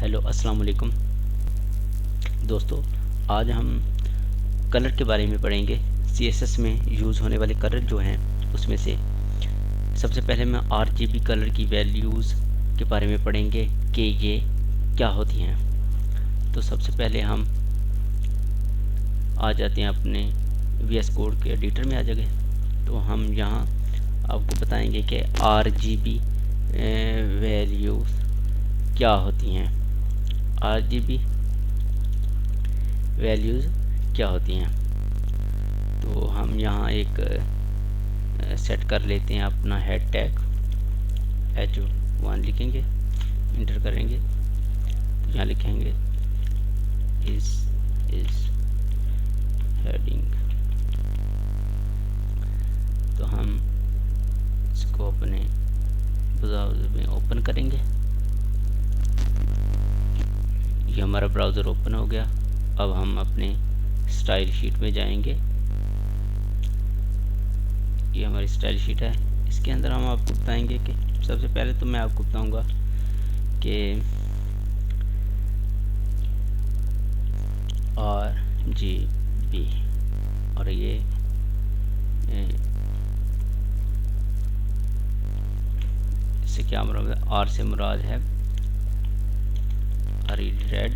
Hello अस्सलाम वालेकुम दोस्तों। आज हम कलर के बारे में पढ़ेंगे। CSS में यूज़ होने वाले कलर जो हैं उसमें से सबसे पहले मैं RGB कलर की वैल्यूज़ के बारे में पढ़ेंगे कि ये क्या होती हैं। तो सबसे पहले हम आ जाते हैं अपने VS कोड के एडिटर में आ जाएंगे। तो हम यहाँ आपको बताएंगे कि RGB वैल्यूज़ क्या होती हैं। RGB वैल्यूज़ क्या होती हैं। तो हम यहाँ एक सेट कर लेते हैं अपना हेड टैग H1 लिखेंगे, इंटर करेंगे तो यहाँ लिखेंगे इस हेडिंग। तो हम इसको अपने ब्राउज़र में ओपन करेंगे। ये हमारा ब्राउज़र ओपन हो गया। अब हम अपने स्टाइल शीट में जाएंगे। ये हमारी स्टाइल शीट है। इसके अंदर हम आपको बताएंगे कि सबसे पहले तो मैं आपको बताऊंगा कि RGB और ये इससे क्या मुराद है। R से मुराद है रेड,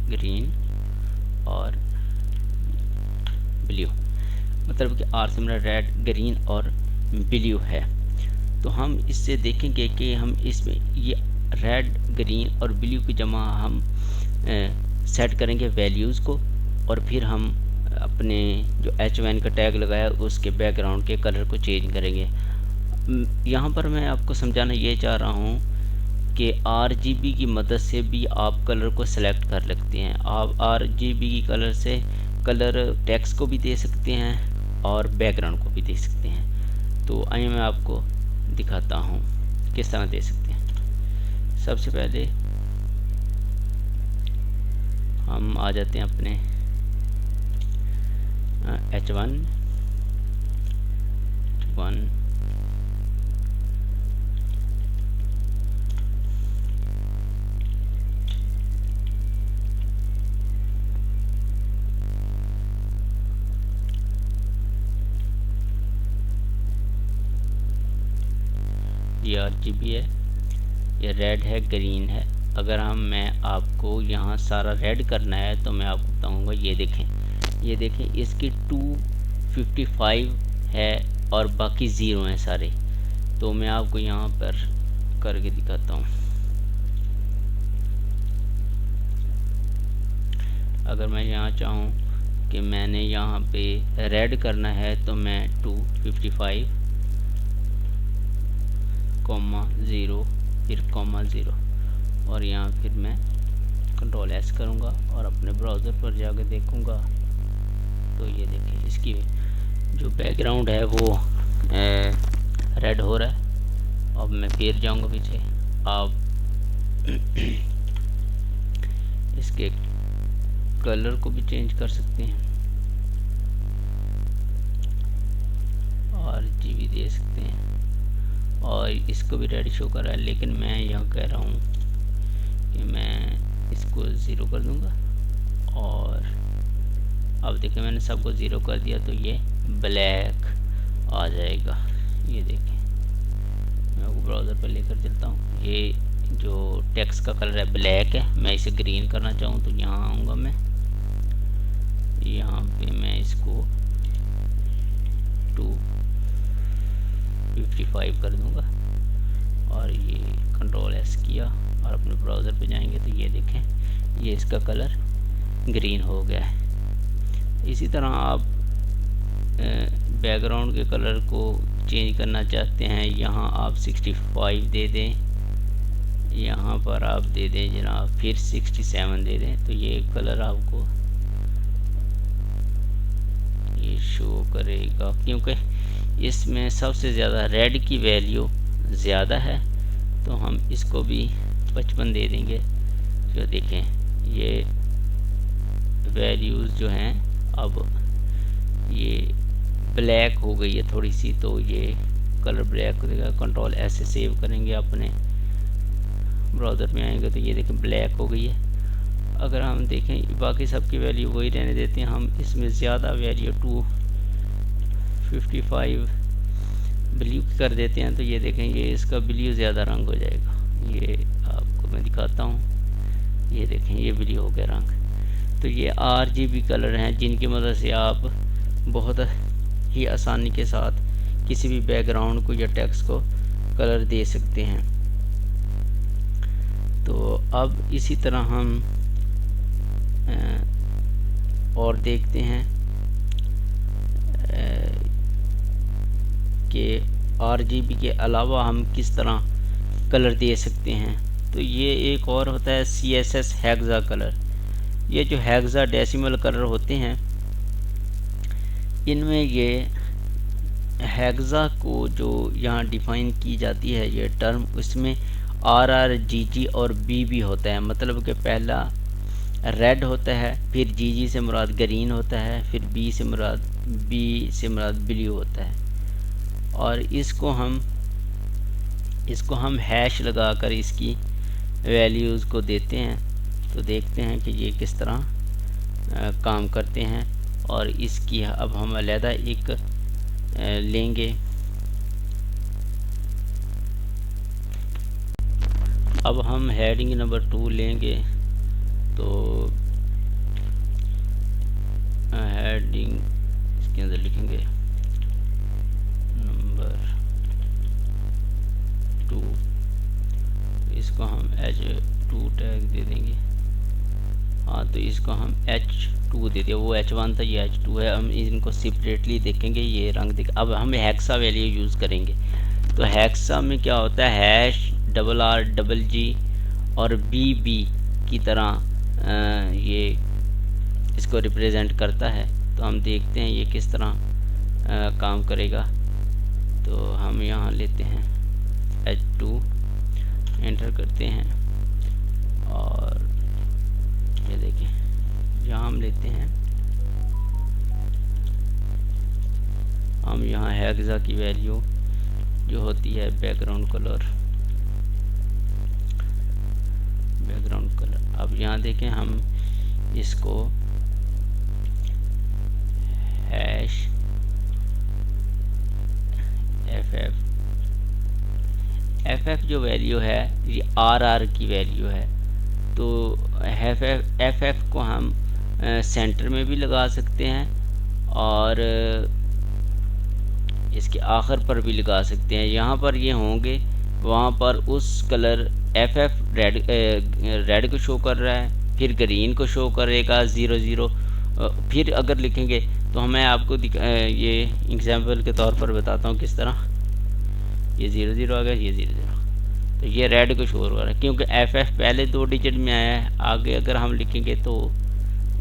ग्रीन और ब्लू। मतलब कि R से मुराद रेड, ग्रीन और ब्लू है। तो हम इससे देखेंगे कि हम इसमें ये रेड, ग्रीन और ब्लू की जमा हम सेट करेंगे वैल्यूज़ को, और फिर हम अपने जो H1 का टैग लगाया उसके बैकग्राउंड के कलर को चेंज करेंगे। यहाँ पर मैं आपको समझाना ये चाह रहा हूँ कि RGB की मदद से भी आप कलर को सिलेक्ट कर सकते हैं। आप RGB की कलर से कलर टेक्स्ट को भी दे सकते हैं और बैकग्राउंड को भी दे सकते हैं। तो आइए मैं आपको दिखाता हूँ किस तरह दे सकते हैं। सबसे पहले हम आ जाते हैं अपने H1 ये RGB है, ये रेड है, ग्रीन है। अगर मैं आपको यहाँ सारा रेड करना है तो मैं आपको बताऊँगा। ये देखें इसकी 255 है और बाकी ज़ीरो हैं सारे। तो मैं आपको यहाँ पर करके दिखाता हूँ। अगर मैं यहाँ चाहूँ कि मैंने यहाँ पे रेड करना है तो मैं 255 0 फिर 0 और यहाँ फिर मैं Ctrl+S करूँगा और अपने ब्राउज़र पर जाकर देखूँगा। तो ये देखिए इसकी जो बैकग्राउंड है वो रेड हो रहा है। अब मैं फिर जाऊँगा पीछे। आप इसके कलर को भी चेंज कर सकते हैं, RGB दे सकते हैं और इसको भी रेड शो कर रहा है। लेकिन मैं यह कह रहा हूँ कि मैं इसको 0 कर दूँगा। और अब देखिए मैंने सबको 0 कर दिया तो ये ब्लैक आ जाएगा। ये देखें, मैं आपको ब्राउज़र पर लेकर चलता हूँ। ये जो टेक्स्ट का कलर है ब्लैक है। मैं इसे ग्रीन करना चाहूँ तो यहाँ आऊँगा। मैं यहाँ पे मैं इसको 255 कर दूँगा और ये Ctrl+S किया और अपने ब्राउज़र पे जाएंगे तो ये देखें ये इसका कलर ग्रीन हो गया है। इसी तरह आप बैकग्राउंड के कलर को चेंज करना चाहते हैं। यहाँ आप 65 दे दें, यहाँ पर आप दे दें जनाब फिर 67 दे दें तो ये कलर आपको ये शो करेगा, क्योंकि इसमें सबसे ज़्यादा रेड की वैल्यू ज़्यादा है। तो हम इसको भी 55 दे देंगे। जो देखें ये वैल्यूज़ जो हैं अब ये ब्लैक हो गई है थोड़ी सी, तो ये कलर ब्लैक हो जाएगा। Ctrl+S से सेव करेंगे अपने ब्राउज़र में आएंगे तो ये देखें ब्लैक हो गई है। अगर हम देखें बाकी सबकी वैल्यू वही रहने देते हैं, हम इसमें ज़्यादा वैल्यू 255 ब्लू कर देते हैं तो ये देखें ये इसका ब्लू ज़्यादा रंग हो जाएगा। ये आपको मैं दिखाता हूँ, ये देखें ये ब्लू हो गया रंग। तो ये RGB कलर हैं जिनकी मदद से आप बहुत ही आसानी के साथ किसी भी बैकग्राउंड को या टेक्स्ट को कलर दे सकते हैं। तो अब इसी तरह हम और देखते हैं कि RGB के अलावा हम किस तरह कलर दे सकते हैं। तो ये एक और होता है CSS हेक्सा कलर। ये जो हेक्सा डेसिमल कलर होते हैं इनमें ये हेक्सा को जो यहाँ डिफाइन की जाती है ये टर्म, उसमें RRGG और BB होता है। मतलब कि पहला रेड होता है, फिर GG से मुराद ग्रीन होता है, फिर B से मुराद ब्लू होता है। और इसको हम हैश लगाकर इसकी वैल्यूज़ को देते हैं। तो देखते हैं कि ये किस तरह काम करते हैं। और इसकी अब हम अलहदा एक लेंगे। अब हम हेडिंग नंबर 2 लेंगे। तो हेडिंग इसके अंदर लिखेंगे नंबर 2, इसको हम H2 टैग दे देंगे। हाँ तो इसको हम H2 दे दिया, वो H1 था ये H2 है। हम इनको सेपरेटली देखेंगे, ये रंग देख। अब हम हेक्सा वैल्यू यूज़ करेंगे। तो हेक्सा में क्या होता है, हैश RRGG और BB की तरह ये इसको रिप्रेजेंट करता है। तो हम देखते हैं ये किस तरह काम करेगा। तो हम यहाँ लेते हैं H2, एंटर करते हैं और ये देखें यहाँ हम लेते हैं, हम यहाँ हेक्सा की वैल्यू जो होती है बैकग्राउंड कलर। अब यहाँ देखें हम इसको हैश FF जो वैल्यू है ये RR की वैल्यू है। तो FF को हम सेंटर में भी लगा सकते हैं और इसके आखिर पर भी लगा सकते हैं। यहाँ पर ये होंगे, वहाँ पर उस कलर FF रेड को शो कर रहा है, फिर ग्रीन को शो करेगा 00। फिर अगर लिखेंगे तो मैं आपको ये एग्जांपल के तौर पर बताता हूँ किस तरह। ये 00 आ गया, ये 00, तो ये रेड को शो कर रहा है क्योंकि FF पहले 2 डिजिट में आया है। आगे अगर हम लिखेंगे तो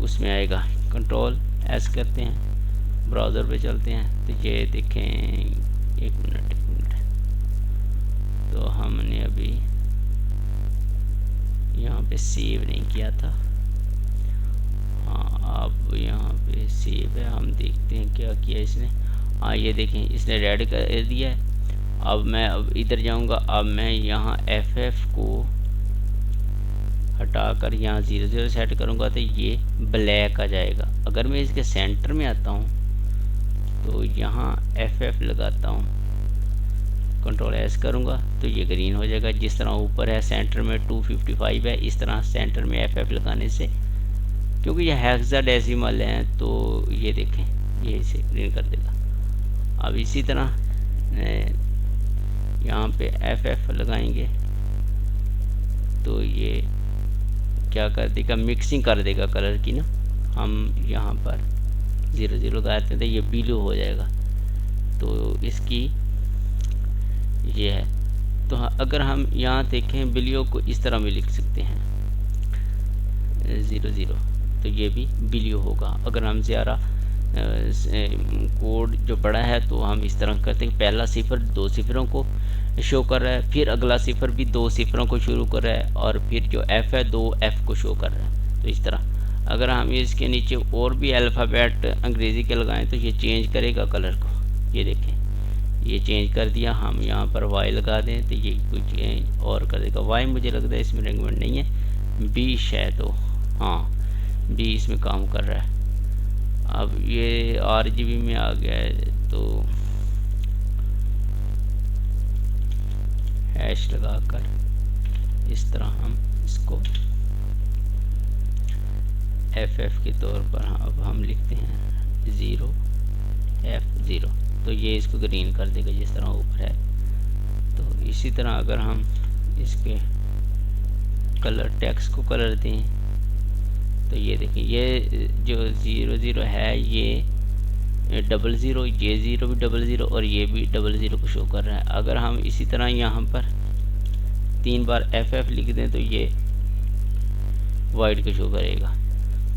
उसमें आएगा। Ctrl+S करते हैं, ब्राउज़र पे चलते हैं तो ये देखें, एक मिनट। तो हमने अभी यहाँ पे सेव नहीं किया था। हाँ अब यहाँ पे सेव है, हम देखते हैं क्या किया इसने। हाँ ये देखें इसने रेड कर दिया है। अब मैं इधर जाऊँगा, अब मैं यहाँ FF को हटाकर यहाँ 00 सेट करूँगा तो ये ब्लैक आ जाएगा। अगर मैं इसके सेंटर में आता हूँ तो यहाँ FF लगाता हूँ, Ctrl+S करूँगा तो ये ग्रीन हो जाएगा। जिस तरह ऊपर है सेंटर में 255 है, इस तरह सेंटर में FF लगाने से, क्योंकि ये हेक्साडेसिमल है तो ये देखें ये इसे ग्रीन कर देगा। अब इसी तरह यहाँ पे FF लगाएंगे तो ये क्या कर देगा, मिक्सिंग कर देगा कलर की ना। हम यहाँ पर 00 लगाते हैं तो ये ब्लू हो जाएगा। तो इसकी ये है। तो अगर हम यहाँ देखें ब्लू को इस तरह में लिख सकते हैं 00, तो ये भी ब्लू होगा। अगर हम ज़्यादा कोड जो बड़ा है तो हम इस तरह करते हैं, पहला सिफर 2 सिफरों को शो कर रहा है, फिर अगला सिफर भी 2 सिफरों को शुरू कर रहा है, और फिर जो F है 2 F को शो कर रहा है। तो इस तरह अगर हम इसके नीचे और भी अल्फ़ाबेट अंग्रेज़ी के लगाएं तो ये चेंज करेगा कलर को। ये देखें ये चेंज कर दिया। हम यहाँ पर वाई लगा दें तो ये कुछ चेंज और कर देगा। वाई मुझे लगता है इसमें रेकमेंड नहीं है, बी शायद हो, हाँ बी इसमें काम कर रहा है। अब ये RGB में आ गया है तो हैश लगाकर इस तरह हम इसको FF के तौर पर अब हम लिखते हैं 0F0, तो ये इसको ग्रीन कर देगा जिस तरह ऊपर है। तो इसी तरह अगर हम इसके कलर टेक्स्ट को कलर दें तो ये देखिए, ये जो 00 है ये 00, ये 0 भी 00 और ये भी 00 को शो कर रहा है। अगर हम इसी तरह यहाँ पर 3 बार FF लिख दें तो ये वाइट को शो करेगा।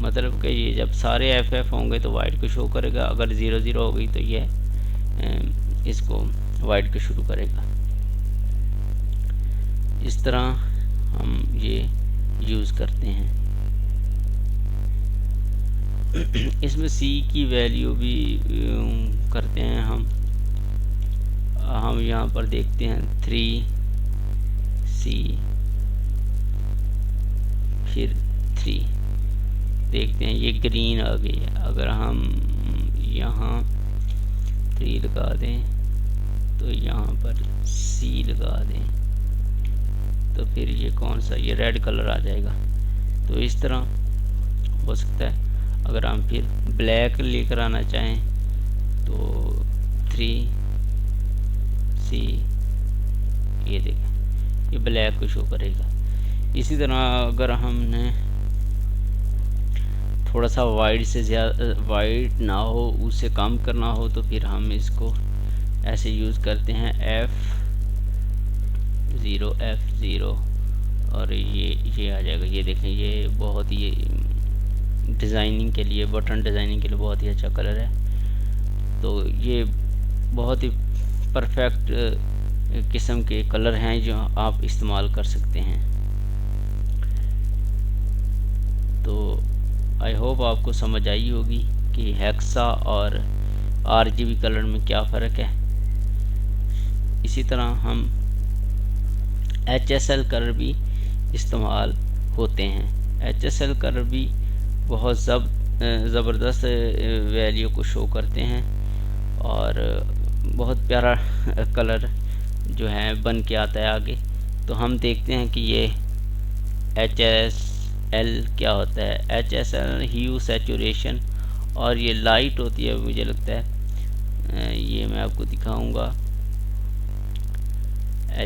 मतलब कि ये जब सारे FF होंगे तो वाइट को शो करेगा, अगर 00 हो गई तो ये इसको वाइट को शुरू करेगा। इस तरह हम ये यूज़ करते हैं। इसमें C की वैल्यू भी करते हैं हम यहाँ पर देखते हैं 3C फिर 3, देखते हैं ये ग्रीन आ गई है। अगर हम यहाँ 3 लगा दें तो यहाँ पर C लगा दें तो फिर ये कौन सा, ये रेड कलर आ जाएगा। तो इस तरह हो सकता है। अगर हम फिर ब्लैक लेकर आना चाहें तो 3C, ये देखें ये ब्लैक को शो करेगा। इसी तरह अगर हमने थोड़ा सा वाइट से ज़्यादा वाइट ना हो, उससे कम करना हो तो फिर हम इसको ऐसे यूज़ करते हैं F0 और ये आ जाएगा। ये देखें ये बहुत ही डिज़ाइनिंग के लिए, बटन डिज़ाइनिंग के लिए बहुत ही अच्छा कलर है। तो ये बहुत ही परफेक्ट किस्म के कलर हैं जो आप इस्तेमाल कर सकते हैं। तो आई होप आपको समझ आई होगी कि हेक्सा और RGB कलर में क्या फ़र्क है। इसी तरह हम HSL कलर भी इस्तेमाल होते हैं। HSL कलर भी बहुत ज़बरदस्त वैल्यू को शो करते हैं और बहुत प्यारा कलर जो है बन के आता है आगे। तो हम देखते हैं कि ये HSL क्या होता है। HSL ह्यू सैचुरेशन, और ये लाइट होती है मुझे लगता है, ये मैं आपको दिखाऊंगा।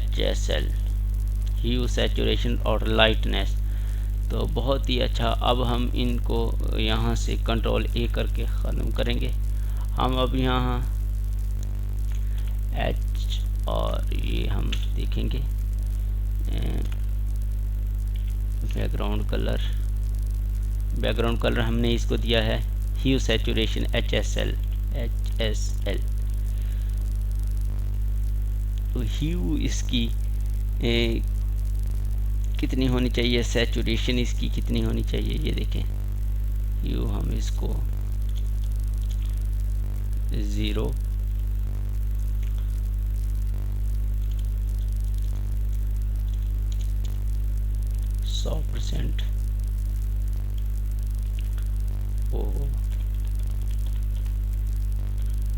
HSL ह्यू सैचुरेशन और लाइटनेस, तो बहुत ही अच्छा। अब हम इनको यहाँ से Ctrl A करके ख़त्म करेंगे। हम अब यहाँ H और ये हम देखेंगे बैकग्राउंड कलर हमने इसको दिया है ह्यू सैचुरेशन HSL। तो ह्यू इसकी कितनी होनी चाहिए, सैचुरेशन इसकी कितनी होनी चाहिए, ये देखें। ह्यू हम इसको 0 100% ओ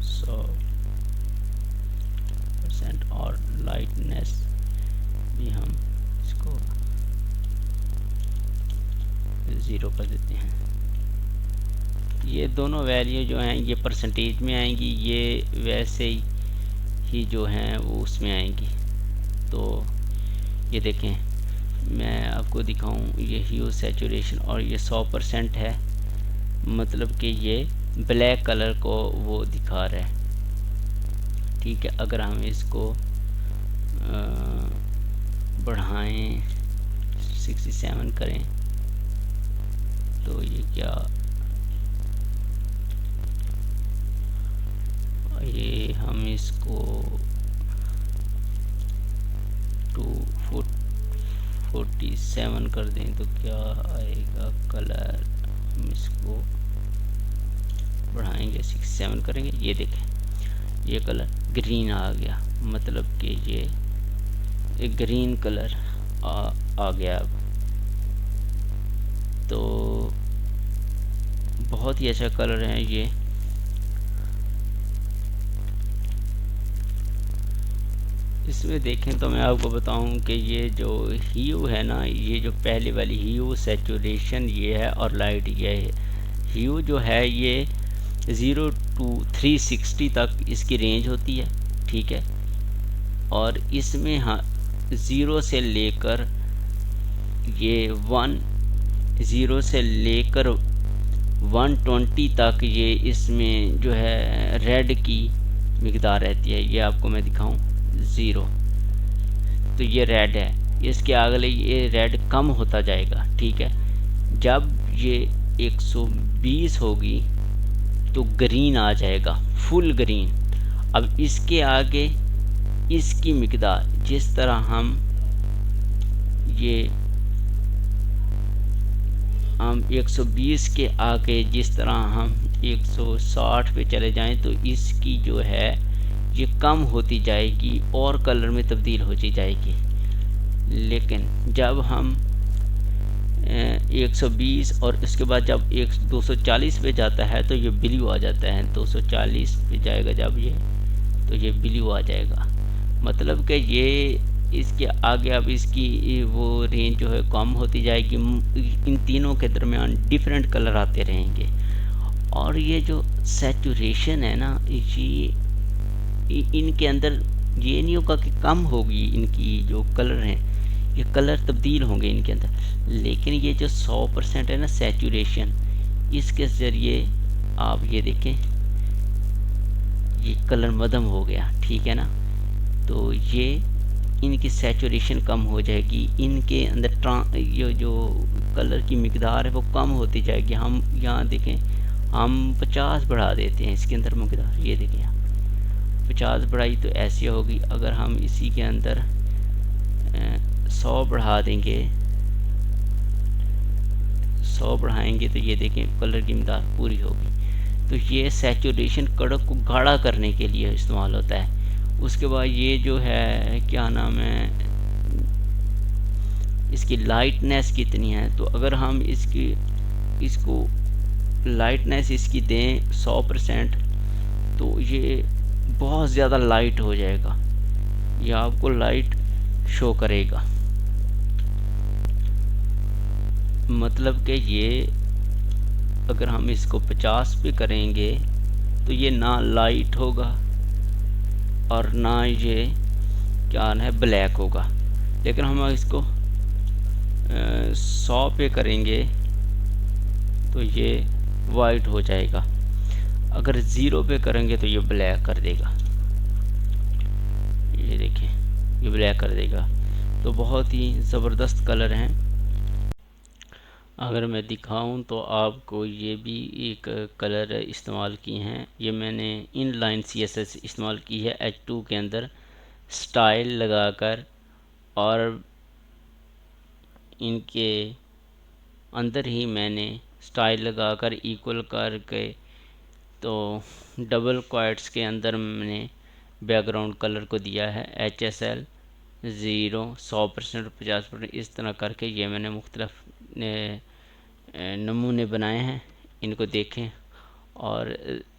100% और लाइटनेस भी हम इसको 0 कर देते हैं। ये दोनों वैल्यू जो हैं ये परसेंटेज में आएंगी, ये वैसे ही जो हैं वो उसमें आएंगी। तो ये देखें, मैं आपको दिखाऊं, ये ह्यू सैचुरेशन और ये 100% है, मतलब कि ये ब्लैक कलर को वो दिखा रहा है। ठीक है, अगर हम इसको बढ़ाएं 67 करें तो ये क्या, ये हम इसको 247 कर दें तो क्या आएगा कलर। हम इसको बढ़ाएंगे 67 करेंगे, ये देखें ये कलर ग्रीन आ गया, मतलब कि ये एक ग्रीन कलर आ गया। अब तो बहुत ही अच्छा कलर है ये। इसमें देखें तो मैं आपको बताऊं कि ये जो ह्यू है ना, ये जो पहले वाली ह्यू, सैचुरेशन ये है और लाइट ये है। ह्यू जो है ये 0 to 360 तक इसकी रेंज होती है, ठीक है। और इसमें हाँ 0 से लेकर ये 0 से लेकर 120 तक ये इसमें जो है रेड की मिकदार रहती है। ये आपको मैं दिखाऊं, 0 तो ये रेड है, इसके अगले ये रेड कम होता जाएगा, ठीक है। जब ये 120 होगी तो ग्रीन आ जाएगा, फुल ग्रीन। अब इसके आगे इसकी मिकदार जिस तरह हम 120 के आगे जिस तरह हम 160 पे चले जाएं तो इसकी जो है ये कम होती जाएगी और कलर में तब्दील होती जाएगी। लेकिन जब हम 120 और उसके बाद जब 240 पे जाता है तो ये ब्लू आ जाता है। 240 पे जाएगा जब ये, तो ये ब्लू आ जाएगा। मतलब कि ये इसके आगे अब इसकी वो रेंज जो है कम होती जाएगी। इन तीनों के दरमियान डिफरेंट कलर आते रहेंगे। और ये जो सैचुरेशन है ना, ये इनके अंदर ये नहीं होगा कि कम होगी, इनकी जो कलर हैं ये कलर तब्दील होंगे इनके अंदर। लेकिन ये जो 100% है ना सैचुरेशन, इसके ज़रिए आप ये देखें ये कलर मदम हो गया, ठीक है ना। तो ये इनकी सैचुरेशन कम हो जाएगी, इनके अंदर ये जो कलर की मिकदार है वो कम होती जाएगी। हम यहाँ देखें, हम 50 बढ़ा देते हैं इसके अंदर मिकदार, ये देखें 50 बढ़ाई तो ऐसी होगी। अगर हम इसी के अंदर 100 बढ़ा देंगे, 100 बढ़ाएंगे तो ये देखें कलर की मिकदार पूरी होगी। तो ये सैचुरेशन कड़क को गाढ़ा करने के लिए इस्तेमाल होता है। उसके बाद ये जो है क्या नाम है, इसकी लाइटनेस कितनी है, तो अगर हम इसको लाइटनेस इसकी दें 100% तो ये बहुत ज़्यादा लाइट हो जाएगा, ये आपको लाइट शो करेगा। मतलब कि ये अगर हम इसको 50 पे करेंगे तो ये ना लाइट होगा और ना ये क्या है ब्लैक होगा। लेकिन हम इसको 100 पे करेंगे तो ये वाइट हो जाएगा। अगर 0 पे करेंगे तो ये ब्लैक कर देगा, ये देखें ये ब्लैक कर देगा। तो बहुत ही ज़बरदस्त कलर हैं। अगर मैं दिखाऊं तो आपको ये भी एक कलर इस्तेमाल किए हैं। ये मैंने इनलाइन CSS इस्तेमाल की है H2 के अंदर स्टाइल लगाकर, और इनके अंदर ही मैंने स्टाइल लगाकर इक्वल करके तो डबल क्वाइट्स के अंदर मैंने बैकग्राउंड कलर को दिया है HSL 0, 100%, 50%, इस तरह करके ये मैंने मुख्तलिफ नमूने बनाए हैं। इनको देखें और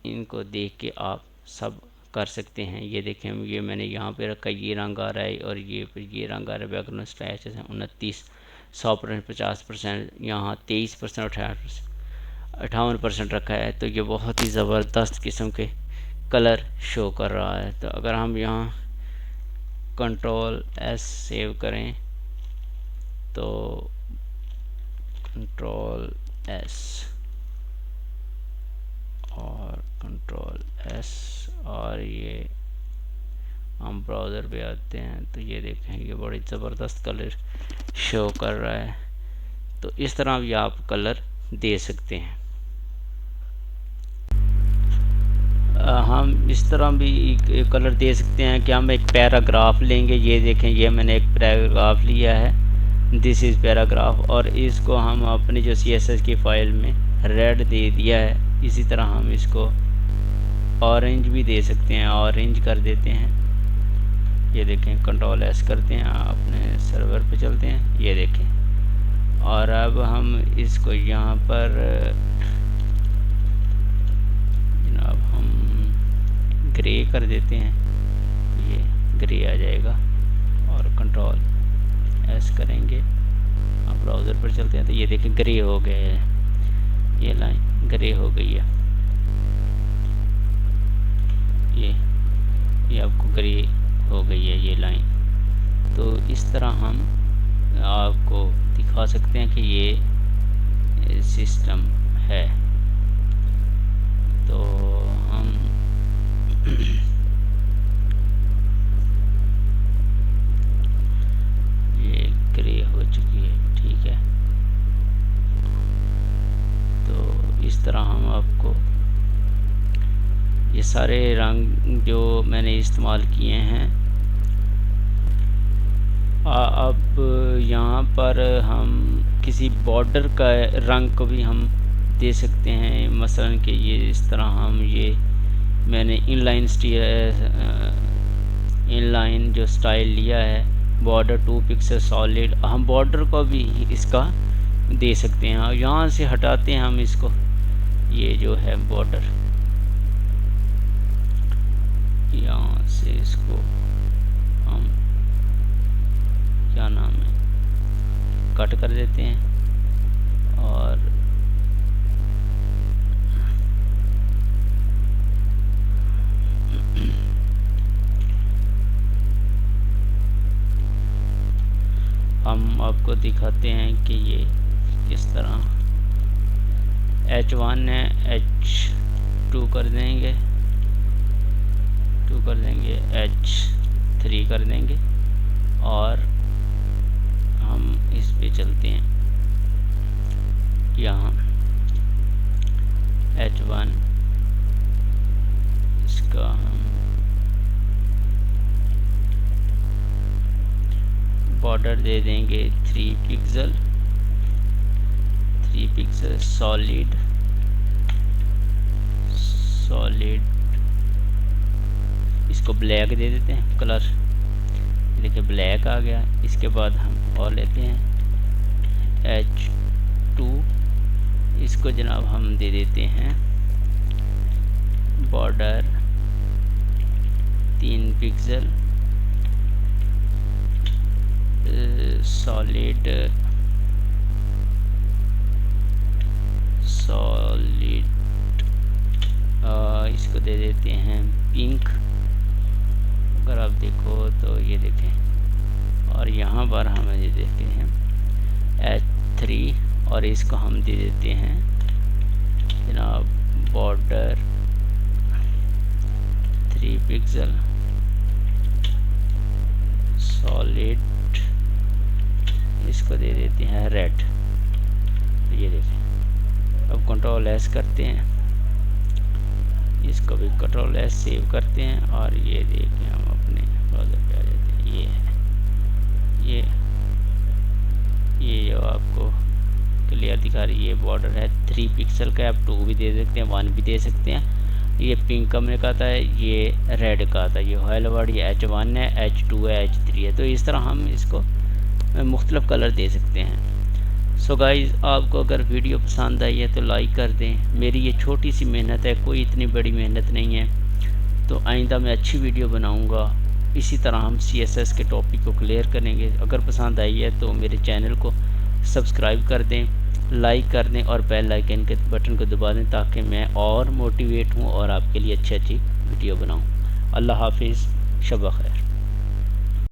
इनको देख के आप सब कर सकते हैं। ये देखें ये मैंने यहाँ पे रखा, ये रंग आ रहा है और ये रंग आ रहा है। बैकग्राउंड स्टाइल 29, 100%, 50%, यहाँ 23%, 58% रखा है। तो ये बहुत ही ज़बरदस्त किस्म के कलर शो कर रहा है। तो अगर हम यहाँ Ctrl+S सेव करें तो Ctrl+S और Ctrl+S और ये हम ब्राउज़र पे आते हैं तो ये देखें ये बड़ी ज़बरदस्त कलर शो कर रहा है। तो इस तरह भी आप कलर दे सकते हैं। हम इस तरह भी कलर दे सकते हैं कि हम एक पैराग्राफ लेंगे। ये देखें ये मैंने एक पैराग्राफ लिया है, दिस इज़ पैराग्राफ, और इसको हम अपनी जो CSS की फ़ाइल में रेड दे दिया है। इसी तरह हम इसको ऑरेंज भी दे सकते हैं, ऑरेंज कर देते हैं। ये देखें, कंट्रोल एस करते हैं, अपने सर्वर पे चलते हैं, ये देखें। और अब हम इसको यहाँ पर जनाब हम ग्रे कर देते हैं, ये ग्रे आ जाएगा। और कंट्रोल एस करेंगे, हम ब्राउज़र पर चलते हैं तो ये देखें ग्रे हो गए है, ये लाइन ग्रे हो गई है। ये आपको ग्रे हो गई है ये लाइन। तो इस तरह हम आपको दिखा सकते हैं कि ये सिस्टम है। तो हम ये ग्रे हो चुकी है, ठीक है। तो इस तरह हम आपको ये सारे रंग जो मैंने इस्तेमाल किए हैं, अब यहाँ पर हम किसी बॉर्डर का रंग को भी हम दे सकते हैं। मसलन कि ये इस तरह हम ये मैंने इनलाइन जो स्टाइल लिया है, बॉर्डर 2 पिक्सल सॉलिड, हम बॉर्डर को भी इसका दे सकते हैं। और यहाँ से हटाते हैं हम इसको, ये जो है बॉर्डर, यहाँ से इसको हम क्या नाम है कट कर देते हैं। और हम आपको दिखाते हैं कि ये किस तरह H1 है, H2 कर देंगे, H3 कर देंगे। और हम इस पे चलते हैं, यहाँ H1 इसका हम बॉर्डर दे देंगे 3 पिक्सल सॉलिड। इसको ब्लैक दे देते हैं कलर, देखिए ब्लैक आ गया। इसके बाद हम और लेते हैं H2, इसको जनाब हम दे देते हैं बॉर्डर 3 पिक्सल सॉलिड इसको दे देते हैं पिंक। अगर आप देखो तो ये देखें, और यहाँ पर हम ये देखते हैं H3, और इसको हम दे देते हैं जनाब बॉर्डर 3 पिक्सल सॉलिड, इसको दे देते हैं रेड। ये देखें, अब कंट्रोल एस करते हैं, इसको भी कंट्रोल एस सेव करते हैं। और ये देखें हम अपने ब्राउज़र पे आ जाते हैं, ये है ये जो आपको क्लियर दिखा रही है, ये बॉर्डर है 3 पिक्सल का। आप 2 भी दे सकते हैं, 1 भी दे सकते हैं। ये पिंक कमरे का था, ये रेड का था, ये ऑयल वर्ड, ये H1 है, H2 है, H3 है। तो इस तरह हम इसको मुख्तलिफ कलर दे सकते हैं। सो गाइज़, आपको अगर वीडियो पसंद आई है तो लाइक कर दें। मेरी ये छोटी सी मेहनत है, कोई इतनी बड़ी मेहनत नहीं है। तो आइंदा मैं अच्छी वीडियो बनाऊंगा। इसी तरह हम CSS के टॉपिक को क्लियर करेंगे। अगर पसंद आई है तो मेरे चैनल को सब्सक्राइब कर दें, लाइक कर दें और बेल आइकन के बटन को दबा दें, ताकि मैं और मोटिवेट हूँ और आपके लिए अच्छी वीडियो बनाऊँ। अल्लाह हाफिज़, शब खैर।